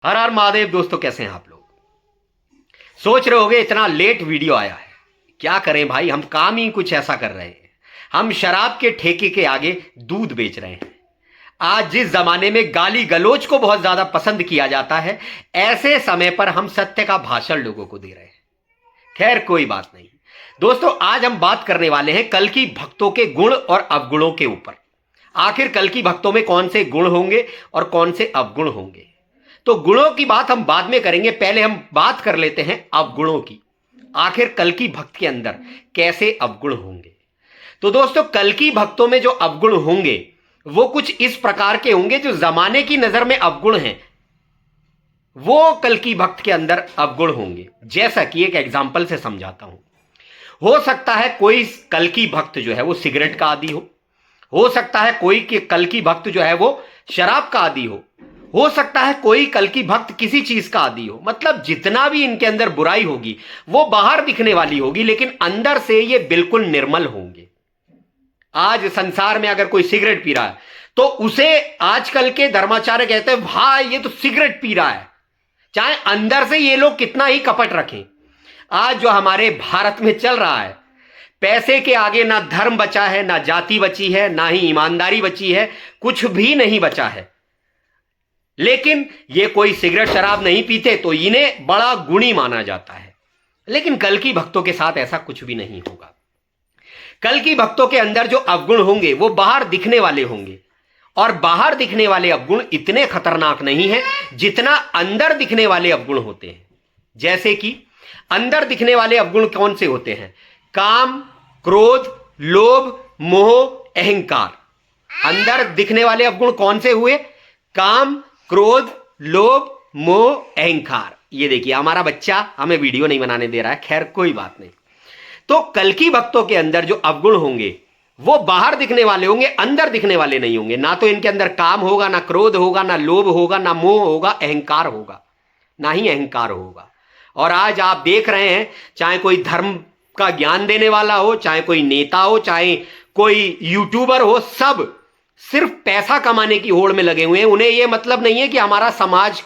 हर हर महादेव। दोस्तों कैसे हैं आप लोग? सोच रहे होंगे इतना लेट वीडियो आया है। क्या करें भाई, हम काम ही कुछ ऐसा कर रहे हैं। हम शराब के ठेके के आगे दूध बेच रहे हैं। आज जिस जमाने में गाली गलौज को बहुत ज्यादा पसंद किया जाता है, ऐसे समय पर हम सत्य का भाषण लोगों को दे रहे हैं। खैर कोई बात नहीं दोस्तों, आज हम बात करने वाले हैं कल्कि भक्तों के गुण और अवगुणों के ऊपर। आखिर कल्कि भक्तों में कौन से गुण होंगे और कौन से अवगुण होंगे। तो गुणों की बात हम बाद में करेंगे, पहले हम बात कर लेते हैं अवगुणों की। आखिर कल्कि भक्त के अंदर कैसे अवगुण होंगे। तो दोस्तों, कल्कि भक्तों में जो अवगुण होंगे वो कुछ इस प्रकार के होंगे जो जमाने की नजर में अवगुण हैं, वो कल्कि भक्त के अंदर अवगुण होंगे। जैसा कि एक एग्जाम्पल से समझाता हूं। हो सकता है कोई कल्कि भक्त जो है वो सिगरेट का आदी हो सकता है कोई के कल्कि भक्त जो है वो शराब का आदी हो सकता है कोई कल्कि भक्त किसी चीज का आदी हो। मतलब जितना भी इनके अंदर बुराई होगी वो बाहर दिखने वाली होगी, लेकिन अंदर से ये बिल्कुल निर्मल होंगे। आज संसार में अगर कोई सिगरेट पी रहा है तो उसे आजकल के धर्माचार्य कहते हैं भाई ये तो सिगरेट पी रहा है, चाहे अंदर से ये लोग कितना ही कपट रखें। आज जो हमारे भारत में चल रहा है, पैसे के आगे ना धर्म बचा है, ना जाति बची है, ना ही ईमानदारी बची है, कुछ भी नहीं बचा है। लेकिन ये कोई सिगरेट शराब नहीं पीते तो इन्हें बड़ा गुणी माना जाता है। लेकिन कल्कि भक्तों के साथ ऐसा कुछ भी नहीं होगा। कल्कि भक्तों के अंदर जो अवगुण होंगे वो बाहर दिखने वाले होंगे, और बाहर दिखने वाले अवगुण इतने खतरनाक नहीं है जितना अंदर दिखने वाले अवगुण होते हैं। जैसे कि अंदर दिखने वाले अवगुण कौन से होते हैं? काम, क्रोध, लोभ, मोह, अहंकार। अंदर दिखने वाले अवगुण कौन से हुए? काम, क्रोध, लोभ, मोह, अहंकार। ये देखिए हमारा बच्चा हमें वीडियो नहीं बनाने दे रहा है, खैर कोई बात नहीं। तो कल्कि भक्तों के अंदर जो अवगुण होंगे वो बाहर दिखने वाले होंगे, अंदर दिखने वाले नहीं होंगे। ना तो इनके अंदर काम होगा, ना क्रोध होगा, ना लोभ होगा, ना मोह होगा, अहंकार होगा, ना ही अहंकार होगा। और आज आप देख रहे हैं, चाहे कोई धर्म का ज्ञान देने वाला हो, चाहे कोई नेता हो, चाहे कोई यूट्यूबर हो, सब सिर्फ पैसा कमाने की होड़ में लगे हुए हैं। उन्हें यह मतलब नहीं है कि हमारा समाज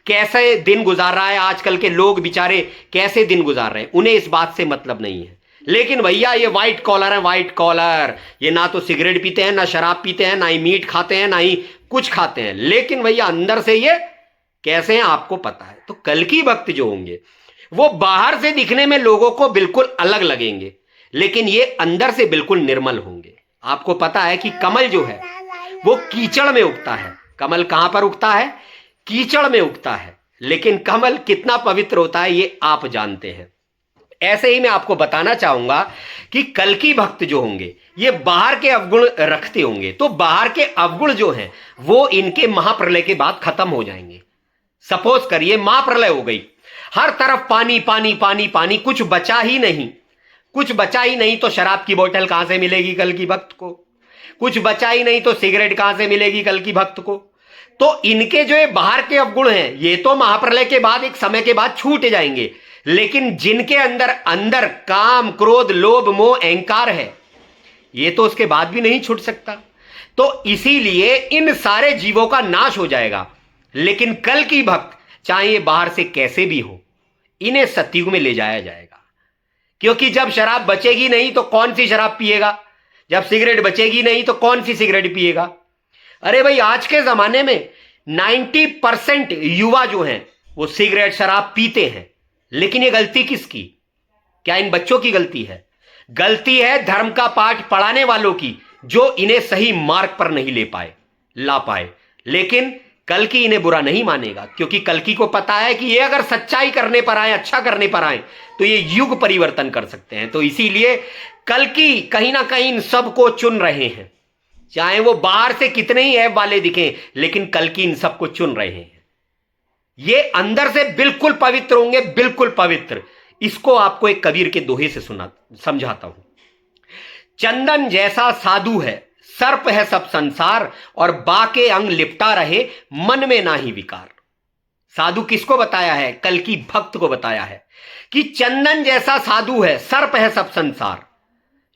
कैसे दिन गुजार रहा है, आजकल के लोग बेचारे कैसे दिन गुजार रहे हैं, उन्हें इस बात से मतलब नहीं है। लेकिन भैया ये व्हाइट कॉलर है, व्हाइट कॉलर। ये ना तो सिगरेट पीते हैं, ना शराब पीते हैं, ना ही मीट खाते हैं, ना ही कुछ खाते हैं, लेकिन भैया अंदर से ये कैसे हैं आपको पता है। तो कल्कि भक्त जो होंगे वो बाहर से दिखने में लोगों को बिल्कुल अलग लगेंगे, लेकिन ये अंदर से बिल्कुल निर्मल होंगे। आपको पता है कि कमल जो है वो कीचड़ में उगता है। कमल कहां पर उगता है? कीचड़ में उगता है। लेकिन कमल कितना पवित्र होता है ये आप जानते हैं। ऐसे ही मैं आपको बताना चाहूंगा कि कल्कि भक्त जो होंगे ये बाहर के अवगुण रखते होंगे, तो बाहर के अवगुण जो हैं वो इनके महाप्रलय के बाद खत्म हो जाएंगे। सपोज करिए महाप्रलय हो गई, हर तरफ पानी पानी पानी पानी, कुछ बचा ही नहीं, कुछ बचा ही नहीं, तो शराब की बोतल कहां से मिलेगी कल्कि भक्त को? कुछ बचा ही नहीं तो सिगरेट कहां से मिलेगी कल्कि भक्त को? तो इनके जो ये बाहर के अवगुण हैं ये तो महाप्रलय के बाद एक समय के बाद छूट जाएंगे, लेकिन जिनके अंदर अंदर काम, क्रोध, लोभ, मोह, अहंकार है ये तो उसके बाद भी नहीं छूट सकता। तो इसीलिए इन सारे जीवों का नाश हो जाएगा। लेकिन कल्कि भक्त चाहे ये बाहर से कैसे भी हो, इन्हें सतयुग में ले जाया जाएगा। क्योंकि जब शराब बचेगी नहीं तो कौन सी शराब पिएगा? जब सिगरेट बचेगी नहीं तो कौन सी सिगरेट पिएगा? अरे भाई आज के जमाने में 90% युवा जो हैं वो सिगरेट शराब पीते हैं। लेकिन ये गलती किसकी? क्या इन बच्चों की गलती है? गलती है धर्म का पाठ पढ़ाने वालों की, जो इन्हें सही मार्ग पर नहीं ला पाए। लेकिन कल्कि इन्हें बुरा नहीं मानेगा, क्योंकि कल्कि को पता है कि ये अगर सच्चाई करने पर आए, अच्छा करने पर आए, तो ये युग परिवर्तन कर सकते हैं। तो इसीलिए कल्कि कहीं ना कहीं इन सबको चुन रहे हैं, चाहे वो बाहर से कितने ही ऐब वाले दिखें, लेकिन कल्कि इन सबको चुन रहे हैं। ये अंदर से बिल्कुल पवित्र होंगे, बिल्कुल पवित्र। इसको आपको एक कबीर के दोहे से समझाता हूं। चंदन जैसा साधु है, सर्प है सब संसार, और बाके अंग लिपटा रहे, मन में ना ही विकार। साधु किसको बताया है? कल्कि भक्त को बताया है कि चंदन जैसा साधु है, सर्प है सब संसार।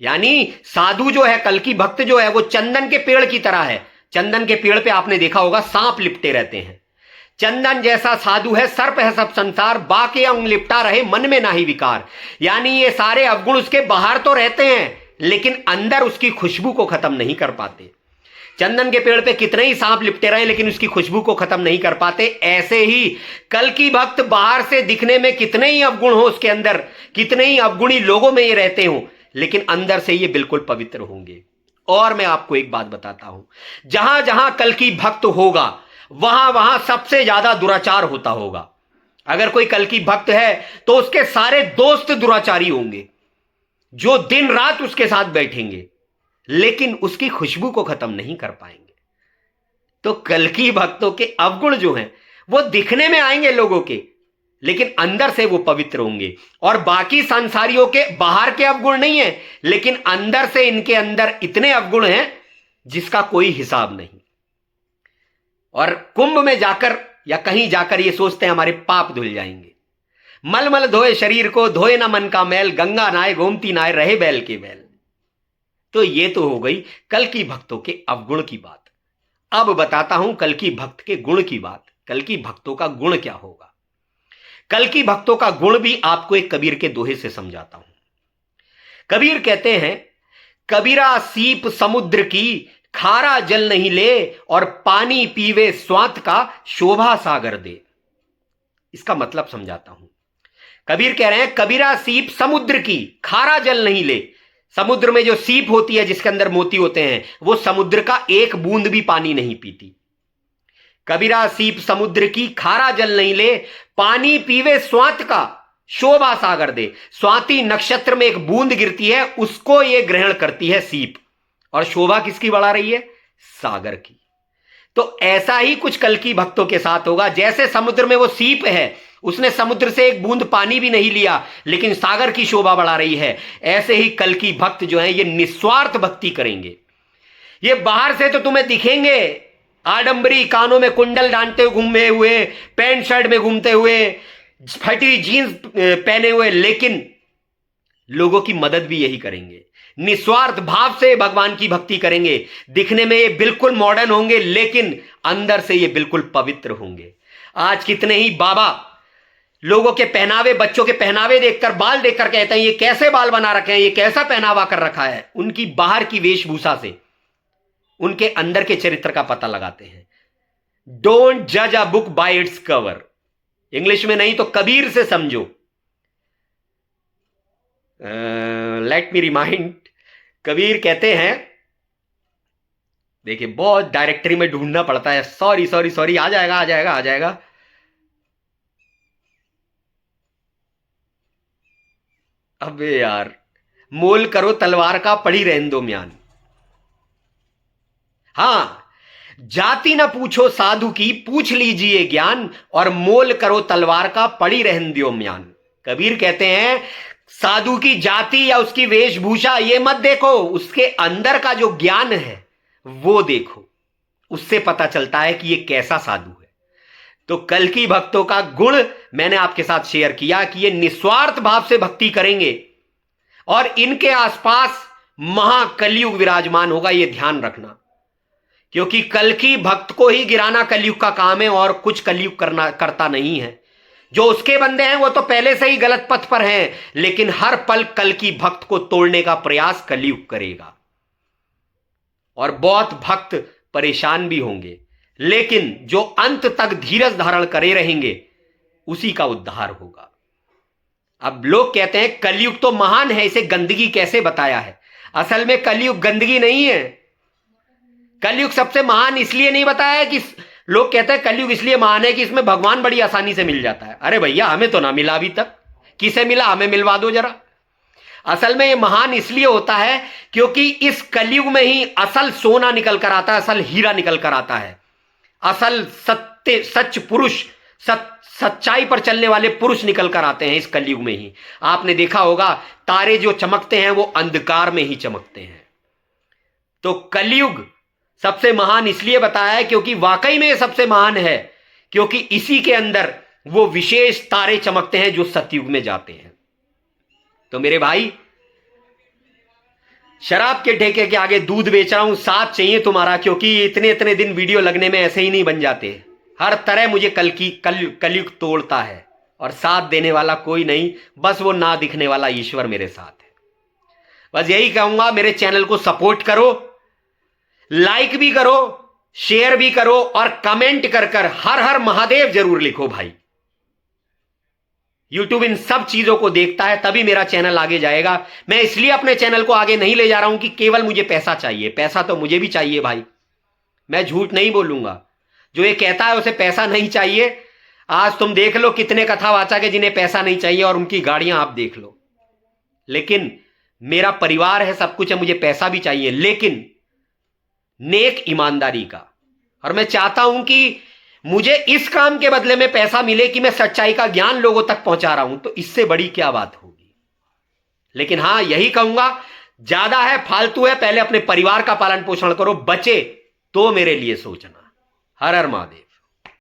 यानी साधु जो है, कल्कि भक्त जो है वो चंदन के पेड़ की तरह है। चंदन के पेड़ पे आपने देखा होगा सांप लिपटे रहते हैं। चंदन जैसा साधु है, सर्प है सब संसार, बाके अंग लिपटा रहे मन में नाही विकार। यानी ये सारे अवगुण उसके बाहर तो रहते हैं लेकिन अंदर उसकी खुशबू को खत्म नहीं कर पाते। चंदन के पेड़ पे कितने ही सांप लिपटे रहे लेकिन उसकी खुशबू को खत्म नहीं कर पाते। ऐसे ही कल की भक्त बाहर से दिखने में कितने ही अवगुण हो उसके अंदर, कितने ही अवगुणी लोगों में ये रहते हो, लेकिन अंदर से ये बिल्कुल पवित्र होंगे। और मैं आपको एक बात बताता हूं, जहां जहां कल की भक्त होगा वहां वहां सबसे ज्यादा दुराचार होता होगा। अगर कोई कल की भक्त है तो उसके सारे दोस्त दुराचारी होंगे जो दिन रात उसके साथ बैठेंगे लेकिन उसकी खुशबू को खत्म नहीं कर पाएंगे। तो कल की भक्तों के अवगुण जो हैं वो दिखने में आएंगे लोगों के, लेकिन अंदर से वो पवित्र होंगे। और बाकी संसारियों के बाहर के अवगुण नहीं है लेकिन अंदर से इनके अंदर इतने अवगुण हैं जिसका कोई हिसाब नहीं। और कुंभ में जाकर या कहीं जाकर ये सोचते हैं हमारे पाप धुल जाएंगे। मल मल धोए शरीर को, धोए ना मन का मैल, गंगा नाय गोमती नाय, रहे बैल के बैल। तो ये तो हो गई कल की भक्तों के अवगुण की बात। अब बताता हूं कल की भक्त के गुण की बात। कल की भक्तों का गुण क्या होगा? कल की भक्तों का गुण भी आपको एक कबीर के दोहे से समझाता हूं। कबीर कहते हैं, कबीरा सीप समुद्र की, खारा जल नहीं ले, और पानी पीवे स्वांत का, शोभा सागर दे। इसका मतलब समझाता हूं। कबीर कह रहे हैं, कबीरा सीप समुद्र की, खारा जल नहीं ले। समुद्र में जो सीप होती है जिसके अंदर मोती होते हैं वो समुद्र का एक बूंद भी पानी नहीं पीती। कबीरा सीप समुद्र की, खारा जल नहीं ले, पानी पीवे स्वांत का, शोभा सागर दे। स्वाति नक्षत्र में एक बूंद गिरती है उसको ये ग्रहण करती है सीप, और शोभा किसकी बढ़ा रही है? सागर की। तो ऐसा ही कुछ कल की भक्तों के साथ होगा। जैसे समुद्र में वो सीप है, उसने समुद्र से एक बूंद पानी भी नहीं लिया लेकिन सागर की शोभा बढ़ा रही है, ऐसे ही कल की भक्त जो है ये निस्वार्थ भक्ति करेंगे। ये बाहर से तो तुम्हें दिखेंगे आडंबरी, कानों में कुंडल डालते हुए घूमे हुए, पैंट शर्ट में घूमते हुए, फटी जीन्स पहने हुए, लेकिन लोगों की मदद भी यही करेंगे। निस्वार्थ भाव से भगवान की भक्ति करेंगे। दिखने में ये बिल्कुल मॉडर्न होंगे लेकिन अंदर से ये बिल्कुल पवित्र होंगे। आज कितने ही बाबा लोगों के पहनावे, बच्चों के पहनावे देखकर, बाल देखकर कहते हैं ये कैसे बाल बना रखे हैं, ये कैसा पहनावा कर रखा है। उनकी बाहर की वेशभूषा से उनके अंदर के चरित्र का पता लगाते हैं। डोंट जज a book by its cover. English में नहीं तो कबीर से समझो। लेट मी रिमाइंड, कबीर कहते हैं, देखिए बहुत डायरेक्टरी में ढूंढना पड़ता है, सॉरी सॉरी सॉरी, आ जाएगा आ जाएगा आ जाएगा। अबे यार, मोल करो तलवार का, पड़ी रहने दो म्यान। हां, जाति ना पूछो साधु की, पूछ लीजिए ज्ञान, और मोल करो तलवार का, पड़ी रहने दो म्यान। कबीर कहते हैं साधु की जाति या उसकी वेशभूषा ये मत देखो, उसके अंदर का जो ज्ञान है वो देखो, उससे पता चलता है कि ये कैसा साधु है। तो कल की भक्तों का गुण मैंने आपके साथ शेयर किया कि ये निस्वार्थ भाव से भक्ति करेंगे और इनके आसपास महाकलयुग विराजमान होगा, ये ध्यान रखना। क्योंकि कल की भक्त को ही गिराना कलयुग का काम है और कुछ कलयुग करता नहीं है। जो उसके बंदे हैं वो तो पहले से ही गलत पथ पर हैं, लेकिन हर पल कल की भक्त को तोड़ने का प्रयास कलयुग करेगा। और बहुत भक्त परेशान भी होंगे, लेकिन जो अंत तक धीरज धारण करे रहेंगे उसी का उद्धार होगा। अब लोग कहते हैं कलयुग तो महान है, इसे गंदगी कैसे बताया है? असल में कलयुग गंदगी नहीं है। कलयुग सबसे महान इसलिए नहीं बताया है कि लोग कहते हैं कलयुग इसलिए महान है कि इसमें भगवान बड़ी आसानी से मिल जाता है। अरे भैया, हमें तो ना मिला अभी तक। किसे मिला? हमें मिलवा दो जरा। असल में ये महान इसलिए होता है क्योंकि इस कलयुग में ही असल सोना निकल कर आता है, असल हीरा निकल कर आता है, असल सत्य, सच पुरुष, सच्चाई पर चलने वाले पुरुष निकल कर आते हैं इस कलयुग में ही। आपने देखा होगा तारे जो चमकते हैं वो अंधकार में ही चमकते हैं। तो कलयुग सबसे महान इसलिए बताया है क्योंकि वाकई में सबसे महान है, क्योंकि इसी के अंदर वो विशेष तारे चमकते हैं जो सतयुग में जाते हैं। तो मेरे भाई, शराब के ठेके के आगे दूध बेच रहा हूं, साथ चाहिए तुम्हारा, क्योंकि इतने इतने दिन वीडियो लगने में ऐसे ही नहीं बन जाते। हर तरह मुझे कलयुग तोड़ता है और साथ देने वाला कोई नहीं, बस वो ना दिखने वाला ईश्वर मेरे साथ है। बस यही कहूंगा, मेरे चैनल को सपोर्ट करो, लाइक भी करो, शेयर भी करो और कमेंट कर कर हर हर महादेव जरूर लिखो भाई। यूट्यूब इन सब चीजों को देखता है, तभी मेरा चैनल आगे जाएगा। मैं इसलिए अपने चैनल को आगे नहीं ले जा रहा हूं कि केवल मुझे पैसा चाहिए, पैसा तो मुझे भी चाहिए भाई, मैं झूठ नहीं बोलूंगा। जो ये कहता है उसे पैसा नहीं चाहिए, आज तुम देख लो कितने कथावाचक है जिन्हें पैसा नहीं चाहिए और उनकी गाड़ियां आप देख लो। लेकिन मेरा परिवार है, सब कुछ है, मुझे पैसा भी चाहिए, लेकिन नेक ईमानदारी का। और मैं चाहता हूं कि मुझे इस काम के बदले में पैसा मिले कि मैं सच्चाई का ज्ञान लोगों तक पहुंचा रहा हूं, तो इससे बड़ी क्या बात होगी। लेकिन हां, यही कहूंगा, ज्यादा है, फालतू है, पहले अपने परिवार का पालन पोषण करो, बचे तो मेरे लिए सोचना। हर हर महादेव।